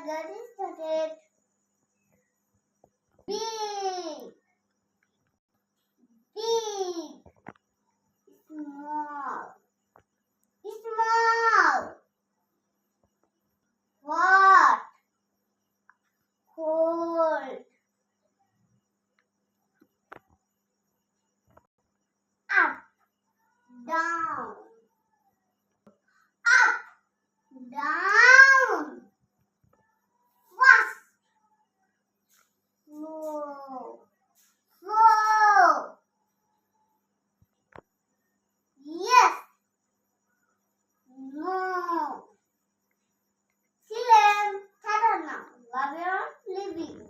get started. Big, big, small, small. Hot, cold. Up, down, up, down. Fast, slow, slow. Yes, no. See you later. Ta-ta now. Love you. Living.